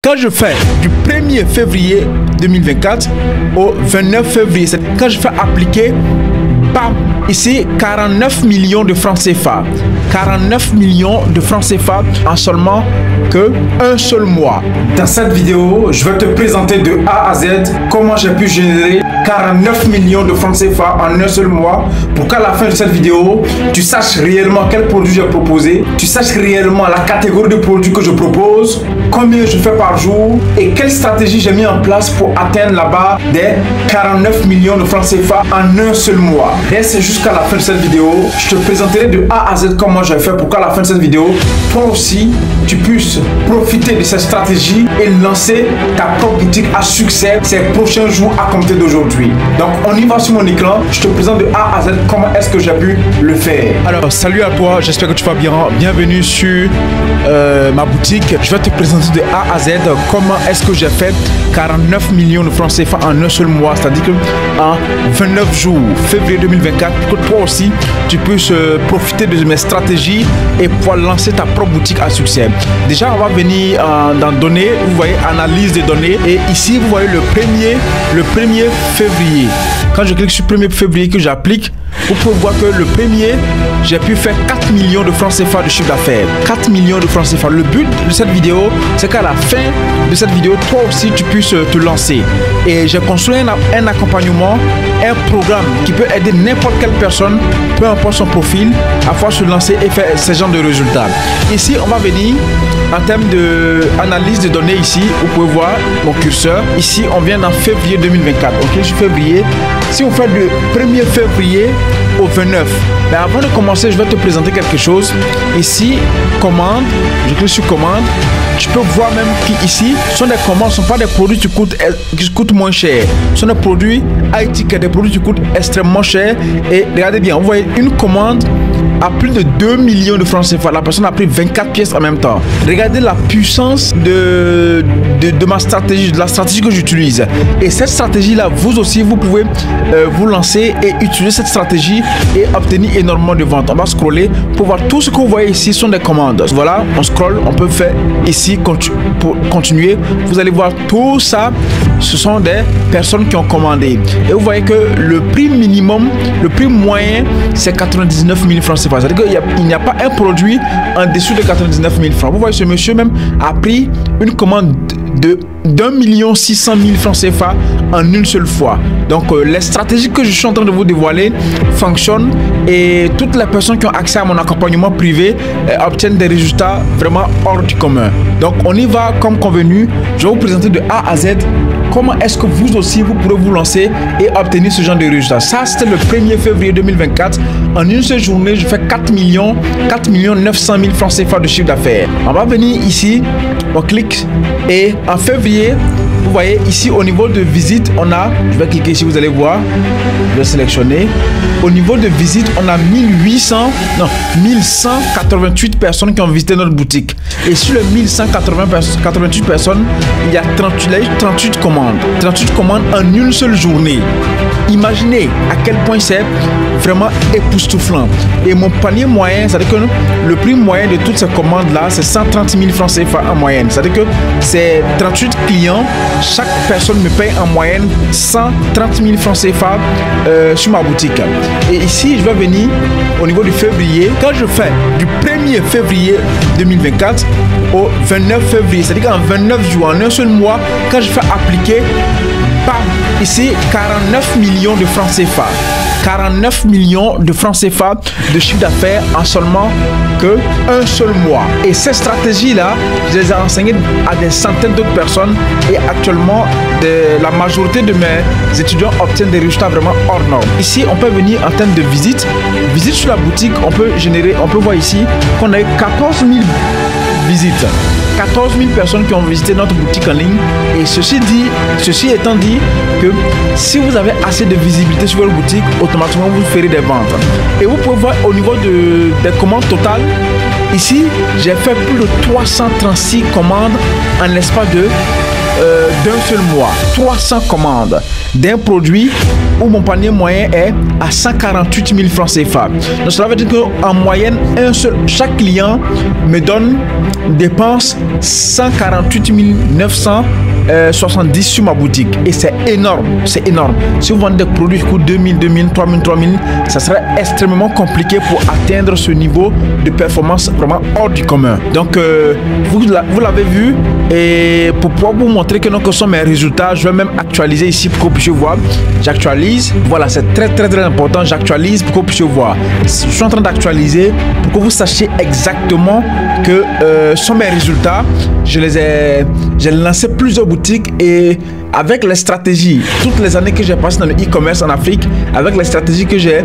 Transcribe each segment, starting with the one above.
quand je fais du 1er février 2024 au 29 février, c'est quand je fais appliquer, bam, ici 49 millions de francs CFA. 49 millions de francs CFA en seulement que un seul mois. Dans cette vidéo, je vais te présenter de A à Z comment j'ai pu générer 49 millions de francs CFA en un seul mois pour qu'à la fin de cette vidéo, tu saches réellement quel produit j'ai proposé, tu saches réellement la catégorie de produits que je propose, combien je fais par jour et quelle stratégie j'ai mis en place pour atteindre la barre des 49 millions de francs CFA en un seul mois. Reste jusqu'à la fin de cette vidéo, je te présenterai de A à Z comment j'ai fait pour qu'à la fin de cette vidéo, toi aussi, tu puisses profiter de cette stratégie et lancer ta propre boutique à succès ces prochains jours à compter d'aujourd'hui. Donc on y va sur mon écran, je te présente de A à Z comment est-ce que j'ai pu le faire. Alors salut à toi, j'espère que tu vas bien. Bienvenue sur ma boutique. Je vais te présenter de A à Z comment est-ce que j'ai fait 49 millions de francs CFA en un seul mois, c'est-à-dire que en 29 jours, février 2024, pour que toi aussi tu puisses profiter de mes stratégies et pouvoir lancer ta propre boutique à succès. Déjà, on va venir dans données, vous voyez, analyse des données. Et ici, vous voyez le 1er février. Quand je clique sur 1er février que j'applique, vous pouvez voir que le premier, j'ai pu faire 4 millions de francs CFA de chiffre d'affaires. 4 millions de francs CFA. Le but de cette vidéo, c'est qu'à la fin de cette vidéo, toi aussi, tu puisses te lancer. Et j'ai construit un accompagnement, un programme qui peut aider n'importe quelle personne, peu importe son profil, à pouvoir se lancer et faire ce genre de résultats. Ici, on va venir en termes d'analyse de données ici. Vous pouvez voir mon curseur. Ici, on vient en février 2024. Ok, je suis février. Si on fait du 1er février au 29. Mais avant de commencer, je vais te présenter quelque chose. Ici, commande. Je clique sur commande. Tu peux voir même qu'ici, ce sont des commandes, ce ne sont pas des produits qui coûtent moins cher. Ce sont des produits high ticket, des produits qui coûtent extrêmement cher. Et regardez bien, vous voyez une commande à plus de 2 millions de francs CFA. La personne a pris 24 pièces en même temps. Regardez la puissance de ma stratégie, de la stratégie que j'utilise. Et cette stratégie-là, vous aussi, vous pouvez vous lancer et utiliser cette stratégie et obtenir énormément de ventes. On va scroller pour voir tout ce que vous voyez ici sont des commandes. Voilà, on scrolle, on peut faire ici pour continuer. Vous allez voir tout ça, ce sont des personnes qui ont commandé. Et vous voyez que le prix minimum, le prix moyen, c'est 99 000 francs CFA. C'est-à-dire qu'il n'y a pas un produit en dessous de 99 000 francs. Vous voyez, ce monsieur même a pris une commande de 1 600 000 francs CFA en une seule fois. Donc les stratégies que je suis en train de vous dévoiler fonctionnent et toutes les personnes qui ont accès à mon accompagnement privé obtiennent des résultats vraiment hors du commun. Donc on y va comme convenu. Je vais vous présenter de A à Z comment est-ce que vous aussi vous pourrez vous lancer et obtenir ce genre de résultats. Ça c'était le 1er février 2024. En une seule journée, je fais 4 900 000 francs CFA de chiffre d'affaires. On va venir ici, on clique et en février, vous voyez ici au niveau de visite, on a, je vais cliquer ici, vous allez voir, je vais sélectionner. Au niveau de visite, on a 1188 personnes qui ont visité notre boutique. Et sur les 1188 personnes, il y a 38 commandes. 38 commandes en une seule journée. Imaginez à quel point c'est vraiment époustouflant. Et mon panier moyen, c'est-à-dire que le prix moyen de toutes ces commandes-là, c'est 130 000 francs CFA en moyenne. C'est-à-dire que c'est 38 clients. Chaque personne me paye en moyenne 130 000 francs CFA sur ma boutique. Et ici, je vais venir au niveau du février. Quand je fais du 1er février 2024 au 29 février, c'est-à-dire qu'en 29 jours, en un seul mois, quand je fais appliquer, bam, ici, 49 millions de francs CFA. 49 millions de francs CFA de chiffre d'affaires en seulement qu'un seul mois. Et ces stratégies-là, je les ai enseignées à des centaines d'autres personnes et actuellement, la majorité de mes étudiants obtiennent des résultats vraiment hors normes. Ici, on peut venir en termes de visite. Visite sur la boutique, on peut voir ici qu'on a eu 14 000 visites. 14 000 personnes qui ont visité notre boutique en ligne. Et ceci étant dit que si vous avez assez de visibilité sur votre boutique, automatiquement vous ferez des ventes. Et vous pouvez voir au niveau des commandes totales, ici j'ai fait plus de 336 commandes en l'espace de d'un seul mois. 300 commandes d'un produit où mon panier moyen est à 148 000 francs CFA. Donc cela veut dire qu'en moyenne, chaque client me donne, dépense 148 970 sur ma boutique. Et c'est énorme, c'est énorme. Si vous vendez des produits qui coûtent 2000, 2000, 3000, 3000, ça serait extrêmement compliqué pour atteindre ce niveau de performance vraiment hors du commun. Donc, vous l'avez vu, et pour pouvoir vous montrer que sont mes résultats, je vais même actualiser ici pour que vous puissiez voir. J'actualise, voilà, c'est très important. J'actualise pour que vous puissiez voir. Je suis en train d'actualiser pour que vous sachiez exactement que sont mes résultats. J'ai lancé plusieurs boutiques et avec les stratégies, toutes les années que j'ai passées dans le e-commerce en Afrique, avec les stratégies que j'ai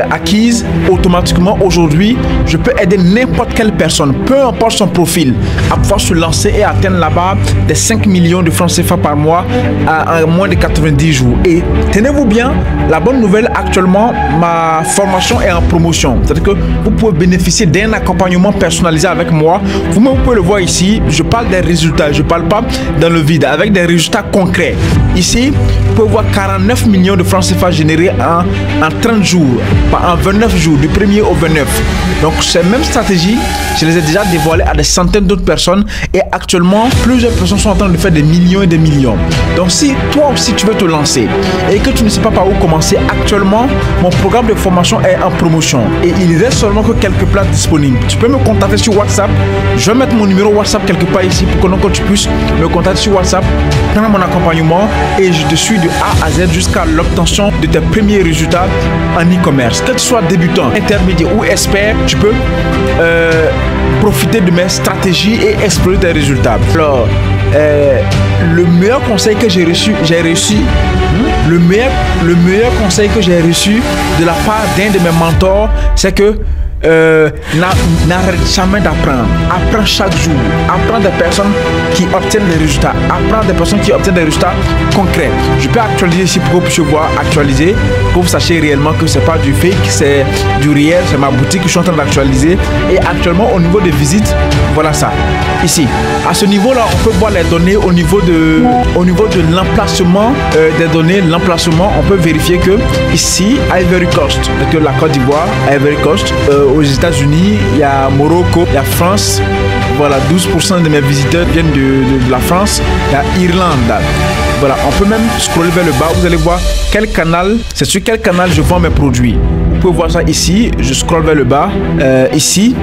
acquises, automatiquement aujourd'hui, je peux aider n'importe quelle personne, peu importe son profil, à pouvoir se lancer et atteindre là-bas des 5 millions de francs CFA par mois en moins de 90 jours. Et tenez-vous bien, la bonne nouvelle actuellement, ma formation est en promotion. C'est-à-dire que vous pouvez bénéficier d'un accompagnement personnalisé avec moi. Vous-même, vous pouvez le voir ici, je parle des résultats, je ne parle pas dans le vide, avec des résultats concrets. Ici, vous pouvez voir 49 millions de francs CFA générés en 30 jours, en 29 jours, du 1er au 29. Donc, ces mêmes stratégies, je les ai déjà dévoilées à des centaines d'autres personnes et actuellement, plusieurs personnes sont en train de faire des millions et des millions. Donc, si toi aussi tu veux te lancer et que tu ne sais pas par où commencer, actuellement, mon programme de formation est en promotion et il reste seulement que quelques places disponibles. Tu peux me contacter sur WhatsApp. Je vais mettre mon numéro WhatsApp quelque part ici pour que tu puisses me contacter sur WhatsApp, prendre mon accompagnement et je te suis de A à Z jusqu'à l'obtention de tes premiers résultats en e-commerce. Que tu sois débutant, intermédiaire ou expert, tu peux profiter de mes stratégies et explorer tes résultats. Alors, le meilleur conseil que j'ai reçu, le meilleur conseil que j'ai reçu de la part d'un de mes mentors, c'est que n'arrête jamais d'apprendre. Apprends chaque jour. Apprends des personnes qui obtiennent des résultats. Apprends des personnes qui obtiennent des résultats concrets. Je peux actualiser ici pour que vous puissiez voir, actualiser, pour que vous sachiez réellement que c'est pas du fake, c'est du réel. C'est ma boutique que je suis en train d'actualiser. Et actuellement, au niveau des visites, voilà ça. Ici, à ce niveau-là, on peut voir les données au niveau de l'emplacement des données. L'emplacement, on peut vérifier que ici, Ivory Coast, que la Côte d'Ivoire, Ivory Coast, aux États-Unis, il y a Morocco, il y a France. Voilà, 12% de mes visiteurs viennent de la France. Il y a Irlande. Voilà, on peut même scroller vers le bas. Vous allez voir quel canal, c'est sur quel canal je vends mes produits. Vous pouvez voir ça ici. Je scrolle vers le bas. Ici,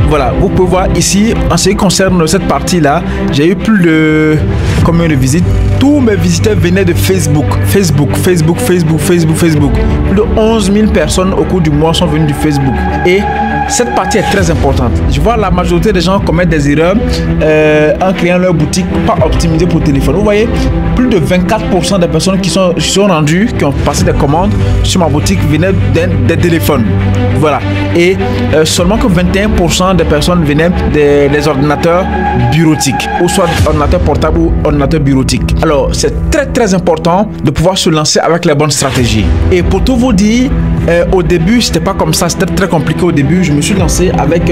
voilà, vous pouvez voir ici. En ce qui concerne cette partie-là, j'ai eu plus de combien de visites? Tous mes visiteurs venaient de Facebook. Facebook. Plus de 11 000 personnes au cours du mois sont venues du Facebook. Et cette partie est très importante. Je vois la majorité des gens commettent des erreurs en créant leur boutique pas optimisée pour téléphone. Vous voyez, plus de 24% des personnes qui sont rendues, qui ont passé des commandes sur ma boutique venaient des téléphones. Voilà. Et seulement que 21% des personnes venaient des ordinateurs bureautiques, ou soit ordinateur portable ou ordinateur bureautique. Alors, c'est très important de pouvoir se lancer avec les bonnes stratégies. Et pour tout vous dire, au début, c'était pas comme ça, c'était très compliqué au début. Je me suis lancé avec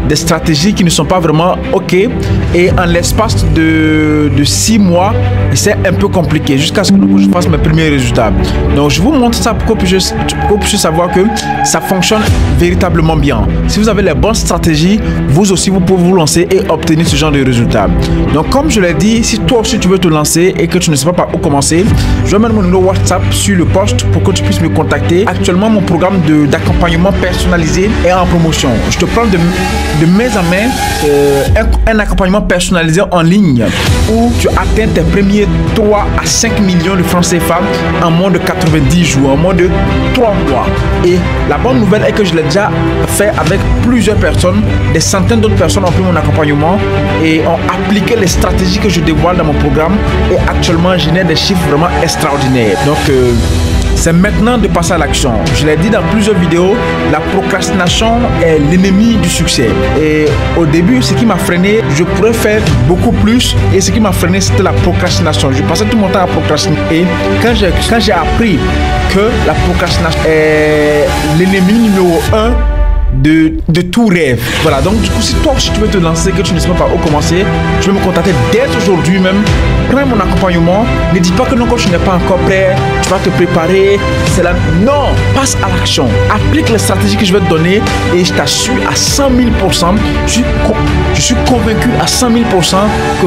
des stratégies qui ne sont pas vraiment OK. Et en l'espace de 6 mois, c'est un peu compliqué jusqu'à ce que je fasse mes premiers résultats. Donc, je vous montre ça pour que vous puissiez savoir que ça fonctionne véritablement bien. Si vous avez les bonnes stratégies, vous aussi, vous pouvez vous lancer et obtenir ce genre de résultats. Donc, comme je l'ai dit, si toi aussi tu veux te lancer et que tu ne sais pas par où commencer, je vais mettre mon numéro WhatsApp sur le post pour que tu puisses me contacter. Actuellement, mon programme d'accompagnement personnalisé est en promotion. Je te prends de main en main un accompagnement personnalisé en ligne où tu atteins tes premiers 3 à 5 millions de francs CFA en moins de 90 jours, en moins de 3 mois. Et la bonne nouvelle est que je l'ai déjà fait avec plusieurs personnes. Des centaines d'autres personnes ont pris mon accompagnement et ont appliqué les stratégies que je dévoile dans mon programme. Et actuellement, je génère des chiffres vraiment extraordinaires. Donc, c'est maintenant de passer à l'action. Je l'ai dit dans plusieurs vidéos, la procrastination est l'ennemi du succès. Et au début, ce qui m'a freiné, je pourrais faire beaucoup plus. Et ce qui m'a freiné, c'était la procrastination. Je passais tout mon temps à procrastiner. Et quand j'ai appris que la procrastination est l'ennemi numéro 1 de tout rêve. Voilà, donc du coup, si toi aussi tu veux te lancer, que tu ne sais pas par où commencer, tu peux me contacter dès aujourd'hui même. Prends mon accompagnement. Ne dis pas que non, quand tu n'es pas encore prêt, tu vas te préparer. C'est là. Non, passe à l'action. Applique les stratégies que je vais te donner et je t'assure à 100 000%, je suis convaincu à 100 000% que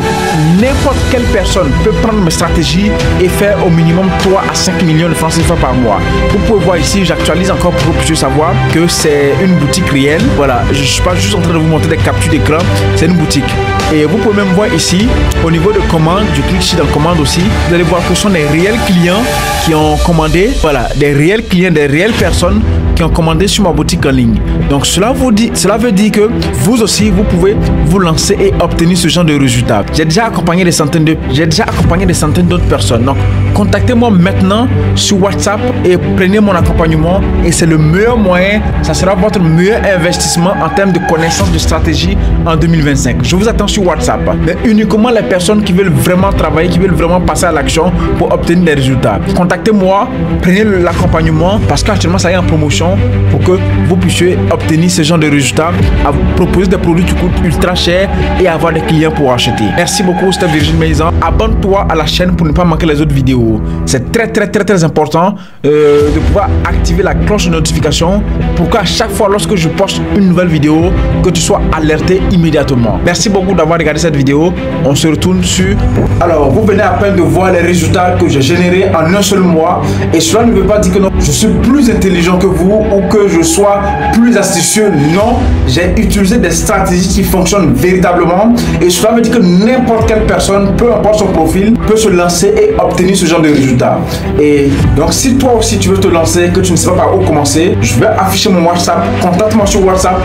n'importe quelle personne peut prendre mes stratégies et faire au minimum 3 à 5 millions de francs CFA par mois. Vous pouvez voir ici, j'actualise encore pour que vous puissiez savoir que c'est une boutique réelle. Voilà, je ne suis pas juste en train de vous montrer des captures d'écran, c'est une boutique. Et vous pouvez même voir ici, au niveau de commande, je clique ici dans commande aussi, vous allez voir que ce sont des réels clients qui ont commandé, voilà, des réels clients, des réelles personnes qui ont commandé sur ma boutique en ligne. Donc cela veut dire que vous aussi, vous pouvez vous lancer et obtenir ce genre de résultats. J'ai déjà accompagné des centaines d'autres personnes. Donc contactez-moi maintenant sur WhatsApp et prenez mon accompagnement et c'est le meilleur moyen, ça sera votre meilleur investissement en termes de connaissances de stratégie en 2025. Je vous attends sur WhatsApp, mais uniquement les personnes qui veulent vraiment travailler, qui veulent vraiment passer à l'action pour obtenir des résultats. Contactez-moi, prenez l'accompagnement parce qu'actuellement ça est en promotion pour que vous puissiez obtenir ce genre de résultats, à vous proposer des produits qui coûtent ultra cher et avoir des clients pour acheter. Merci beaucoup, c'était Virgile Maison. Abonne-toi à la chaîne pour ne pas manquer les autres vidéos. C'est très important de pouvoir activer la cloche de notification pour qu'à chaque fois lorsque je poste une nouvelle vidéo, que tu sois alerté immédiatement. Merci beaucoup d'avoir regardé cette vidéo. On se retourne sur... Alors, vous venez à peine de voir les résultats que j'ai générés en un seul mois et cela ne veut pas dire que non, je suis plus intelligent que vous ou que je sois plus astucieux. Non, j'ai utilisé des stratégies qui fonctionnent véritablement et cela veut dire que n'importe quelle personne, peu importe son profil, peut se lancer et obtenir ce genre de résultats. Et donc si toi aussi tu veux te lancer, que tu ne sais pas par où commencer, je vais afficher mon WhatsApp, contacte-moi sur WhatsApp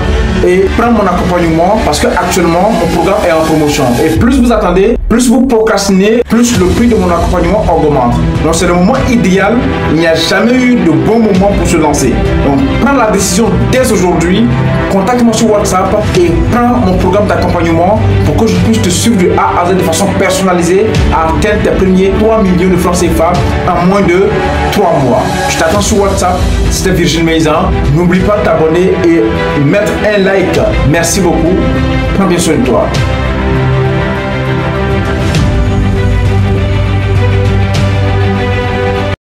et prends mon accompagnement parce que actuellement mon programme est en promotion et plus vous attendez, plus vous procrastinez, plus le prix de mon accompagnement augmente. Donc c'est le moment idéal, il n'y a jamais eu de bon moment pour se lancer. Donc prends la décision dès aujourd'hui, contacte-moi sur WhatsApp et prends mon programme d'accompagnement pour que je puisse te suivre de A à Z de façon personnalisée à atteindre tes premiers 3 millions de francs CFA en moins de 3 mois. Je t'attends sur WhatsApp, c'était Virgile Maison. N'oublie pas de t'abonner et mettre un like. Merci beaucoup. Prends bien soin de toi.